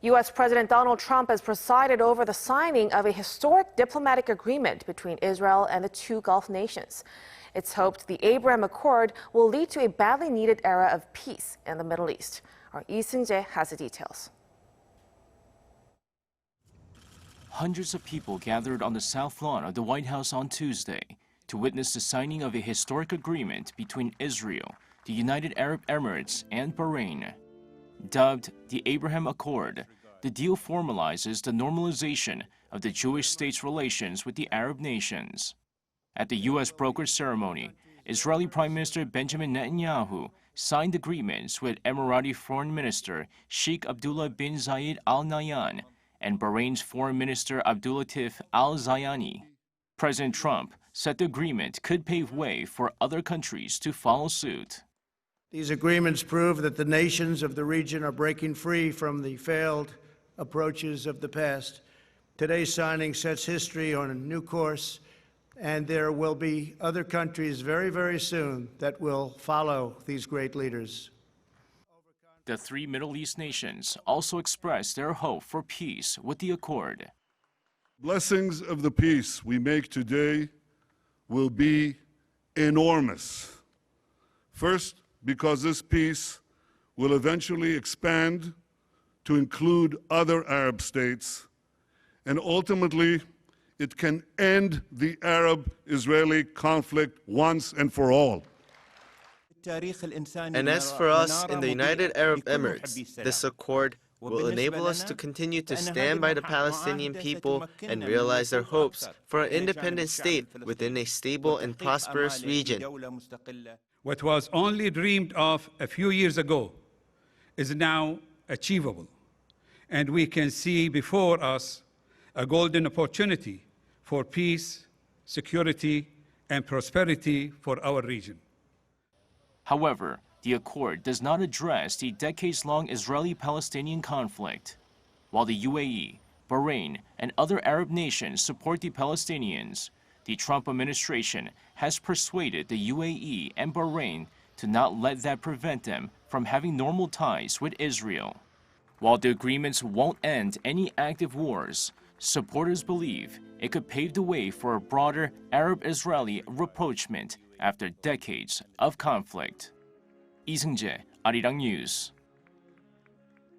U.S. President Donald Trump has presided over the signing of a historic diplomatic agreement between Israel and the two Gulf nations. It's hoped the Abraham Accord will lead to a badly needed era of peace in the Middle East. Our Seung-jae has the details. Hundreds of people gathered on the south lawn of the White House on Tuesday to witness the signing of a historic agreement between Israel, the United Arab Emirates, and Bahrain. Dubbed the Abraham Accord, the deal formalizes the normalization of the Jewish state's relations with the Arab nations. At the U.S. brokered ceremony, Israeli Prime Minister Benjamin Netanyahu signed agreements with Emirati Foreign Minister Sheikh Abdullah bin Zayed Al Nahyan and Bahrain's Foreign Minister Abdullatif Al Zayani. President Trump said the agreement could pave way for other countries to follow suit. These agreements prove that the nations of the region are breaking free from the failed approaches of the past. Today's signing sets history on a new course, and there will be other countries very, very soon that will follow these great leaders. The three Middle East nations also expressed their hope for peace with the accord. Blessings of the peace we make today will be enormous. First, because this peace will eventually expand to include other Arab states, and ultimately it can end the Arab-Israeli conflict once and for all. And as for us in the United Arab Emirates, this accord will enable us to continue to stand by the Palestinian people and realize their hopes for an independent state within a stable and prosperous region. What was only dreamed of a few years ago is now achievable, and we can see before us a golden opportunity for peace, security, and prosperity for our region. However, the accord does not address the decades-long Israeli-Palestinian conflict. While the UAE, Bahrain, and other Arab nations support the Palestinians, the Trump administration has persuaded the UAE and Bahrain to not let that prevent them from having normal ties with Israel. While the agreements won't end any active wars, supporters believe it could pave the way for a broader Arab-Israeli rapprochement after decades of conflict. Seung-jae, Arirang News.